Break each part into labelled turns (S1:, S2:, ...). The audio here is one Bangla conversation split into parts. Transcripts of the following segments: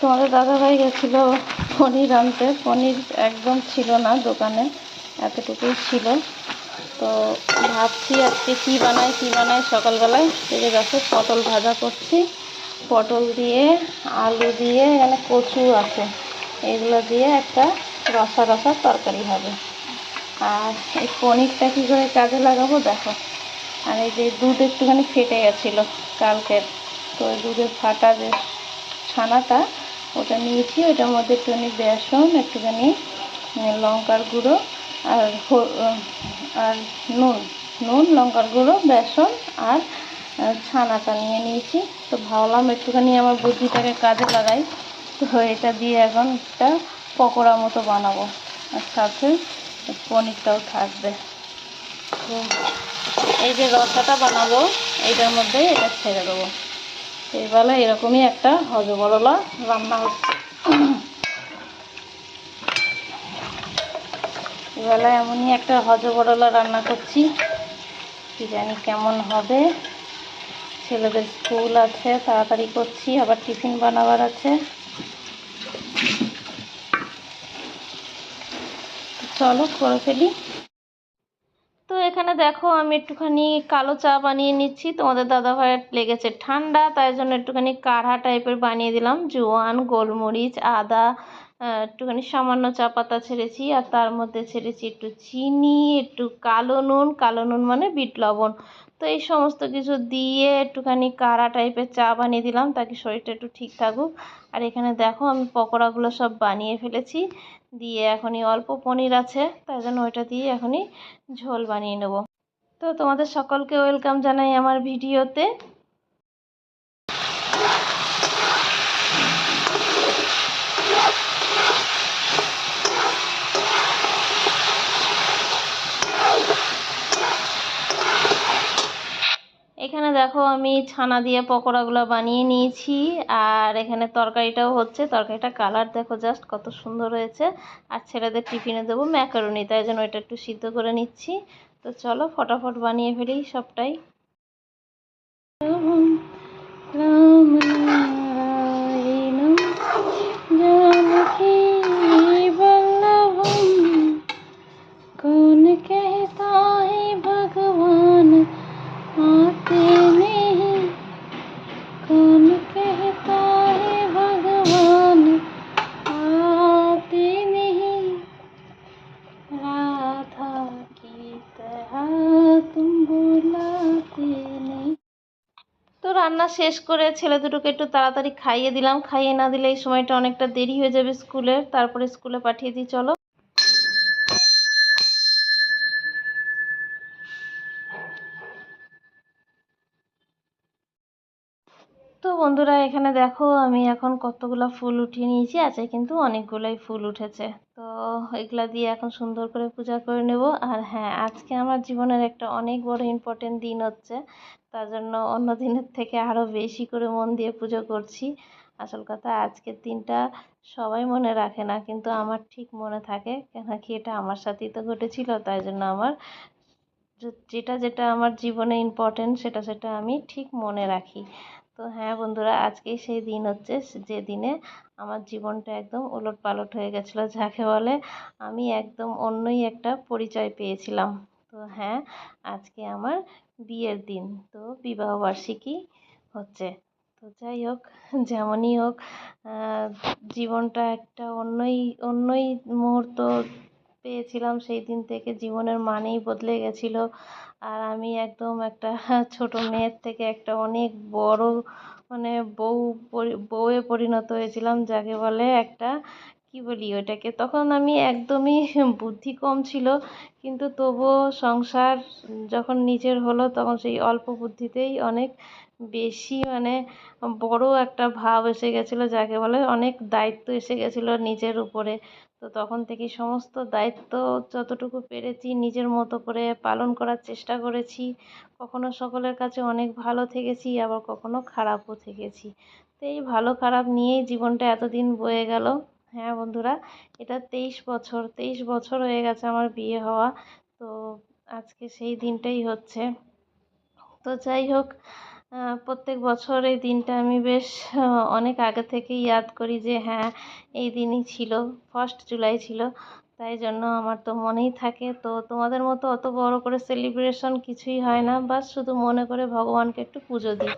S1: তোমাদের দাদাভাই গেছিল পনির আনতে। পনির একদম ছিল না দোকানে, এতটুকুই ছিল। তো ভাবছি আজকে কী বানাই সকালবেলায়। এই যে দেখো পটল ভাজা করছি, পটল দিয়ে আলু দিয়ে, এখানে কচু আছে, এগুলো দিয়ে একটা রসা রসা তরকারি হবে। আর এই পনিরটা কী করে কাজে লাগাবো দেখো। আর এই যে দুধ একটুখানি ফেটে গেছিলো কালকের, তো ওই দুধের ফাটা যে ছানাটা ওটা নিয়েছি, ওটার মধ্যে একটুখানি বেসন, একটুখানি লঙ্কার গুঁড়ো আর আর নুন লঙ্কার গুঁড়ো, বেসন আর ছানাটা নিয়েছি। তো ভাবলাম একটুখানি আমার বুদ্ধিটাকে কাজে লাগাই, তো এটা দিয়ে এখন একটা পকোড়া মতো বানাবো, আর সাথে পনিরটাও থাকবে। তো এই যে রসাটা বানাবো, এইটার মধ্যে এটা ছেড়ে দেবো। এইবেলা এরকমই একটা হজবরলা রান্না হচ্ছে। এবেলা এমনই একটা হজবরলা রান্না করছি, কি জানি কেমন হবে। ছেলেদের স্কুল আছে, তাড়াতাড়ি করছি, আবার টিফিন বানাবার আছে। চলো করে ফেলি। তো এখানে দেখো আমি একটুখানি কালো চা বানিয়ে নিচ্ছি। তোমাদের দাদাভাইয়ের লেগেছে ঠান্ডা, তাই জন্য একটুখানি কাঢ়া টাইপের বানিয়ে দিলাম। জোয়ান, গোলমরিচ, আদা, একটুখানি সামান্য চা পাতা ছেড়েছি, আর তার মধ্যে ছেড়েছি একটু চিনি, একটু কালো নুন মানে বিট লবণ। তো এই সমস্ত কিছু দিয়ে একটুখানি কাঢ়া টাইপের চা বানিয়ে দিলাম, তাকে শরীরটা একটু ঠিক থাকুক। আর এখানে দেখো আমি পকোড়াগুলো সব বানিয়ে ফেলেছি, দিয়ে এখনই অল্প পনির আছে, তাই জন্য ওইটা দিয়ে এখনই ঝোল বানিয়ে নেব। তো তোমাদের সকলকে ওয়েলকাম জানাই আমার ভিডিওতে। এখানে দেখো আমি ছানা দিয়ে পকোড়াগুলো বানিয়ে নিয়েছি, আর এখানে তরকারিটাও হচ্ছে। তরকারিটা কালার দেখো জাস্ট কত সুন্দর হয়েছে। আর ছেলেদের টিফিনে দেবো ম্যাকারনি, তাই জন্য এটা একটু সিদ্ধ করে নিচ্ছি। তো চলো ফটাফট বানিয়ে ফেলি সবটাই। রাম নারায়ণম জানকী বল্লভম कौन कहता है भगवान आते नहीं, कौन कहता है भगवान आते नहीं, राधा की तरह तुम बुलाते नहीं। তো রান্না শেষ করে ছেলে দুটোকে একটু তাড়াতাড়ি খাইয়ে দিলাম। খাইয়ে না দিলে এই সময়টা অনেকটা দেরি হয়ে যাবে স্কুলের, তারপরে স্কুলে পাঠিয়ে দিই। চলো। তো বন্ধুরা এখানে দেখো আমি এখন কতগুলো ফুল উঠিয়ে নিয়েছি, আছে কিন্তু অনেকগুলোই ফুল উঠেছে। তো এগুলা দিয়ে এখন সুন্দর করে পূজা করে নেব। আর হ্যাঁ, আজকে আমার জীবনের একটা অনেক বড় ইম্পর্টেন্ট দিন হচ্ছে, তার জন্য অন্য দিনের থেকে আরও বেশি করে মন দিয়ে পুজো করছি। আসল কথা আজকের দিনটা সবাই মনে রাখে না, কিন্তু আমার ঠিক মনে থাকে, কেন কি এটা আমার সাথেই তো ঘটেছিল। তাই জন্য আমার যেটা যেটা আমার জীবনে ইম্পর্টেন্ট সেটা সেটা আমি ঠিক মনে রাখি। তো হ্যাঁ বন্ধুরা, আজকেই সেই দিন হচ্ছে যে দিনে আমার জীবনটা একদম ওলটপালট হয়ে গেছিলো, যাকে বলে আমি একদম অন্যই একটা পরিচয় পেয়েছিলাম। তো হ্যাঁ, আজকে আমার বিয়ের দিন, তো বিবাহবার্ষিকী হচ্ছে। তো যাই হোক, যেমনই হোক, জীবনটা একটা অন্যই মুহূর্ত পেয়েছিলাম। সেই দিন থেকে জীবনের মানেই বদলে গেছিলো। আর আমি একদম একটা ছোট মেয়ের থেকে একটা অনেক বড় মানে বউয়ে পরিণত হয়েছিলাম, যাকে বলে একটা কি বলি ওইটাকে। তখন আমি একদমই বুদ্ধি কম ছিল, কিন্তু তবুও সংসার যখন নিজের হলো তখন সেই অল্প বুদ্ধিতেই অনেক বেশি বড় একটা ভাব এসে গেছিলো, যাকে বলে অনেক দায়িত্ব এসে গেছিলো নিজের উপরে। তো তখন থেকেই সমস্ত দায়িত্ব যতটুকু পেরেছি নিজের মতো করে পালন করার চেষ্টা করেছি। কখনো সকলের কাছে অনেক ভালো থেকেছি, আবার কখনো খারাপও থেকেছি। তো এই ভালো খারাপ নিয়েই জীবনটা এতদিন বয়ে গেল। হ্যাঁ বন্ধুরা, এটা 23 বছর হয়ে গেছে আমার বিয়ে হওয়া। তো আজকে সেই দিনটাই হচ্ছে। তো যাই হোক, প্রত্যেক বছর এই দিনটা আমি বেশ অনেক আগে থেকেই ইয়াদ করি যে হ্যাঁ এই দিনই ছিল, 1 জুলাই ছিল। তাই জন্য আমার তো মনেই থাকে। তো তোমাদের মতো অত বড় করে সেলিব্রেশন কিছুই হয় না, বাস শুধু মনে করে ভগবানকে একটু পুজো দিই।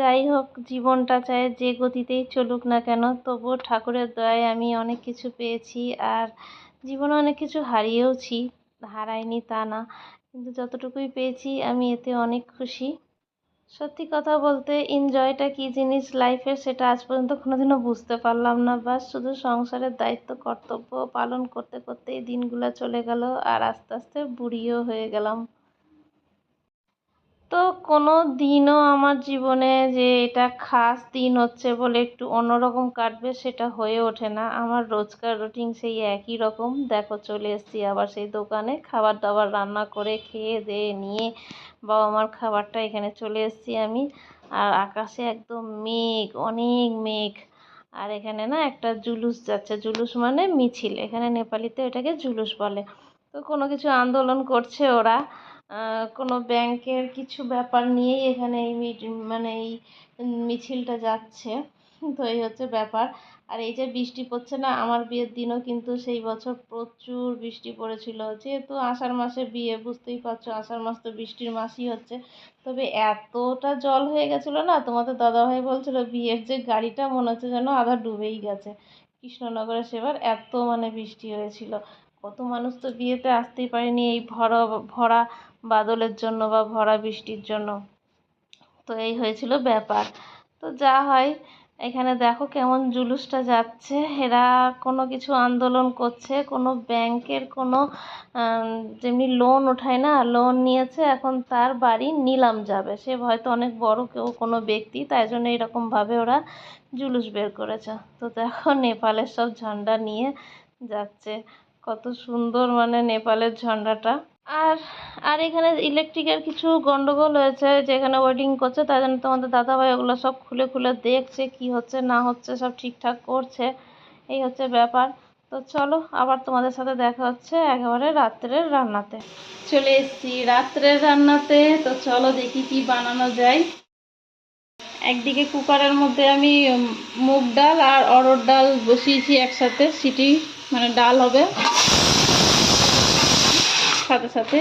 S1: যাই হোক, জীবনটা চাই যে গতিতেই চলুক না কেন, তবুও ঠাকুরের দয়ায় আমি অনেক কিছু পেয়েছি। আর জীবনে অনেক কিছু হারিয়েওছি, হারাইনি তা না, কিন্তু যতটুকুই পেয়েছি আমি এতে অনেক খুশি। সত্যি কথা বলতে এনজয়টা কী জিনিস লাইফের, সেটা আজ পর্যন্ত কোনোদিনও বুঝতে পারলাম না। বাস শুধু সংসারের দায়িত্ব কর্তব্য পালন করতে করতেই দিনগুলো চলে গেল, আর আস্তে আস্তে বুড়িও হয়ে গেলাম। তো কোনো দিনও আমার জীবনে যে এটা খাস দিন হচ্ছে বলে একটু অন্যরকম কাটবে সেটা হয়ে ওঠে না। আমার রোজকার রুটিন সেই একই রকম। দেখো চলে এসেছি আবার সেই দোকানে, খাবার দাবার রান্না করে খেয়ে দিয়ে নিয়ে বাবা মার খাবারটা এখানে চলে এসেছি আমি। আর আকাশে একদম মেঘ, অনেক মেঘ। আর এখানে না একটা জুলুস যাচ্ছে, জুলুস মানে মিছিল, এখানে নেপালিতে এটাকে জুলুস বলে। তো কোনো কিছু আন্দোলন করছে ওরা, কোনো ব্যাংকের কিছু ব্যাপার নিয়েই এখানে এই মানে এই মিছিলটা যাচ্ছে। তো এই হচ্ছে ব্যাপার। আর এই যে বৃষ্টি পড়ছে না, আমার বিয়ের দিনও কিন্তু সেই বছর প্রচুর বৃষ্টি পড়েছিল। যেহেতু আষাঢ় মাসে বিয়ে, বুঝতেই পারছো আষাঢ় মাস তো বৃষ্টির মাসই হচ্ছে। তবে এতটা জল হয়ে গেছিলো না, তোমাদের দাদাভাই বলছিল বিয়ের যে গাড়িটা মনে হচ্ছে যেন আধা ডুবেই গেছে। কৃষ্ণনগরে সেবার এত মানে বৃষ্টি হয়েছিল। কত মানুষ তো বিয়েতে আসতেই পারেনি এই ভরা ভরা বাদলের জন্য বা ভরা বৃষ্টির জন্য। তো এই হয়েছিল ব্যাপার। তো যা হয়, এখানে দেখো কেমন জুলুসটা যাচ্ছে। এরা কোনো কিছু আন্দোলন করছে, কোনো ব্যাংকের কোনো যেমনি লোন ওঠায় না, লোন নিয়েছে, এখন তার বাড়ি নিলাম যাবে, সে হয়তো অনেক বড় কেউ কোনো ব্যক্তি, তাই জন্য এরকমভাবে ওরা জুলুস বের করেছে। তো দেখো নেপালের সব ঝান্ডা নিয়ে যাচ্ছে, কত সুন্দর মানে নেপালের ঝান্ডাটা। আর আর এখানে ইলেকট্রিকের কিছু গন্ডগোল হয়েছে, যেখানে ওয়েডিং করছে, তাই জন্য তোমাদের দাদাভাই ওগুলো সব খুলে খুলে দেখছে কি হচ্ছে না হচ্ছে, সব ঠিকঠাক করছে। এই হচ্ছে ব্যাপার। তো চলো আবার তোমাদের সাথে দেখা হচ্ছে একেবারে রাত্রের রান্নাতে। চলে এসেছি রাত্রের রান্নাতে। তো চলো দেখি কি বানানো যায়। একদিকে কুকারের মধ্যে আমি মুগ ডাল আর অড়হর ডাল বসিয়েছি একসাথে, সিটি মানে ডাল হবে সাথে সাথে।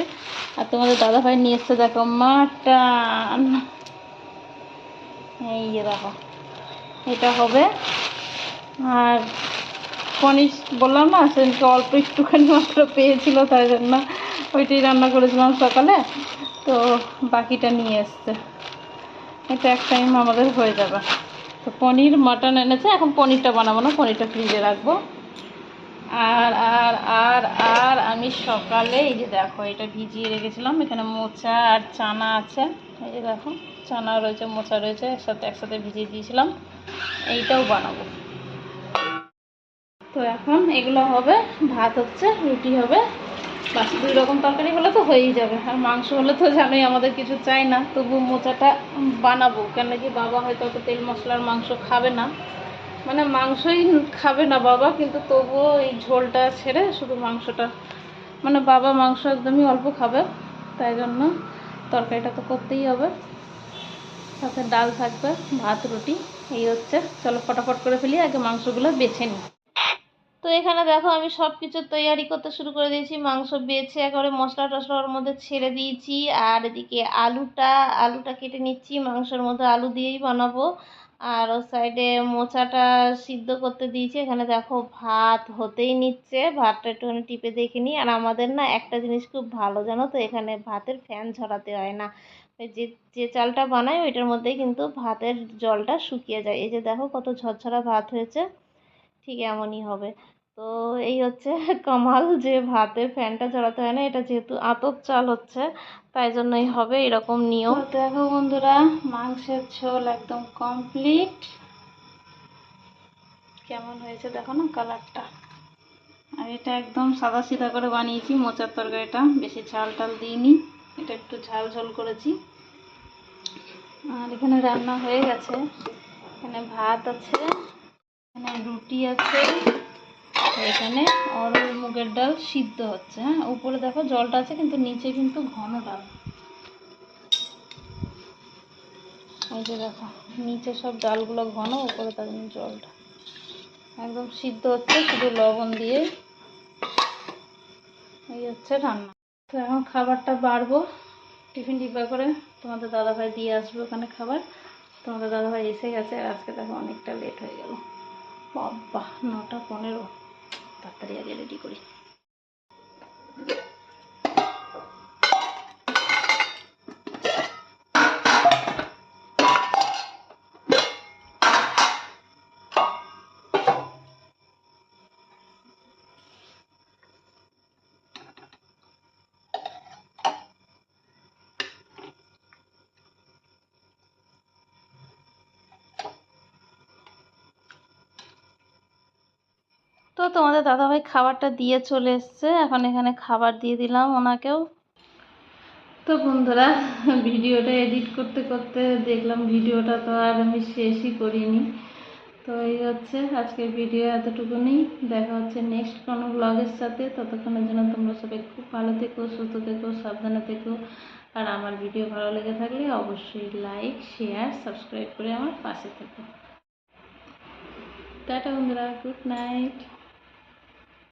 S1: আর তোমাদের দাদাভাই নিয়ে এসছে দেখো মাটন, এই যে দেখো এটা হবে। আর পনির বললাম না সেদিনকে অল্প একটুখানি মাত্র পেয়েছিল, তাই জন্য ওইটাই রান্না করেছিলাম সকালে। তো বাকিটা নিয়ে এসছে, এটা এক টাইম আমাদের হয়ে যাবে। তো পনির মাটন এনেছে, এখন পনিরটা বানাবো না, পনিরটা ফ্রিজে রাখবো। আর আর আর আর আমি সকালে এই যে দেখো এটা ভিজিয়ে রেখেছিলাম, এখানে মোচা আর চানা আছে। এই যে দেখো চানা রয়েছে, মোচা রয়েছে, একসাথে ভিজিয়ে দিয়েছিলাম, এইটাও বানাবো। তো এখন এগুলো হবে, ভাত হচ্ছে, রুটি হবে, বাস 2 রকম তরকারি হলে তো হয়েই যাবে। আর মাংস হলে তো জানোই আমাদের কিছু চাই না, তবু মোচাটা বানাবো, কেন কি বাবা হয়তো অত তেল মশলার মাংস খাবে না, মানে মাংসই খাবে না বাবা, কিন্তু তবুও এই ঝোলটা ছেড়ে শুধু মাংসটা, মানে বাবা মাংস একদমই অল্প খাবে, তাই জন্য তরকারিটা তো করতেই হবে, সাথে ডাল থাকবে, ভাত রুটি এই হচ্ছে। চলো ফটাফট করে ফেলি, আগে মাংসগুলো বেছে নিই। তো এখানে দেখো আমি সব কিছু তৈয়ারি করতে শুরু করে দিয়েছি, মাংস বেছে একেবারে মশলা টশলা ওর মধ্যে ছেড়ে দিয়েছি। আর এদিকে আলুটা কেটে নিচ্ছি, মাংসের মধ্যে আলু দিয়েই বানাবো। আর ওর সাইডে মোচাটা সিদ্ধ করতে দিয়েছি। এখানে দেখো ভাত হতেই নিচ্ছে, ভাতটা একটুখানি টিপে দেখে নিই। আর আমাদের না একটা জিনিস খুব ভালো জানো তো, এখানে ভাতের ফ্যান ঝরাতে হয় না, যে যে চালটা বানাই ওইটার মধ্যেই কিন্তু ভাতের জলটা শুকিয়ে যায়। এই যে দেখো কত ঝরঝরা ভাত হয়েছে, ঠিক এমনই হবে। তো তো এই হচ্ছে কামাল যে ভাতের ফ্যানটা ঝরাতে হয় না, এটা যেহেতু আতপ চাল হচ্ছে তাই জন্যই হবে এরকম নিয়ম। তো দেখো বন্ধুরা, মাংসের ঝোল একদম কমপ্লিট। কেমন হয়েছে দেখো না কালারটা। আর এটা একদম সাদা সিধা করে বানিয়েছি মোচার তরকারিটা, বেশি ঝাল টাল দিইনি, এটা একটু ঝাল ঝোল করেছি। আর এখানে রান্না হয়ে গেছে, এখানে ভাত আছে, এখানে রুটি আছে, এখানে অরহর মুগের ডাল সিদ্ধ হচ্ছে। হ্যাঁ, উপরে দেখো জলটা আছে কিন্তু নিচে কিন্তু ঘন ডাল। এই যে দেখো নিচে সব ডালগুলো ঘন, উপরে তার জন্য জলটা একদম সিদ্ধ হচ্ছে শুধু লবণ দিয়ে। এই হচ্ছে রান্না। তো এখন খাবারটা বাড়বো টিফিন ডিব্বা করে, তোমাদের দাদাভাই দিয়ে আসবে ওখানে খাবার। তোমাদের দাদাভাই এসে গেছে, আর আজকে দেখো অনেকটা লেট হয়ে গেল। বাবা 9:15, তাড়াতাড়ি আগে রেডি করি। তো তোমাদের দাদাভাই খাবারটা দিয়ে চলে এসছে, এখন এখানে খাবার দিয়ে দিলাম ওনাকেও। তো বন্ধুরা, ভিডিওটা এডিট করতে করতে দেখলাম ভিডিওটা তো আর আমি শেষই করিনি। তো এই হচ্ছে আজকের ভিডিও এতটুকুনি। দেখা হচ্ছে নেক্সট কোনো ব্লগের সাথে। ততক্ষণের জন্য তোমরা সবাই খুব ভালো থেকো, সুস্থ থেকো, সাবধানে থেকো। আর আমার ভিডিও ভালো লেগে থাকলে অবশ্যই লাইক, শেয়ার, সাবস্ক্রাইব করে আমার পাশে থেকো। টাটা বন্ধুরা, গুড নাইট।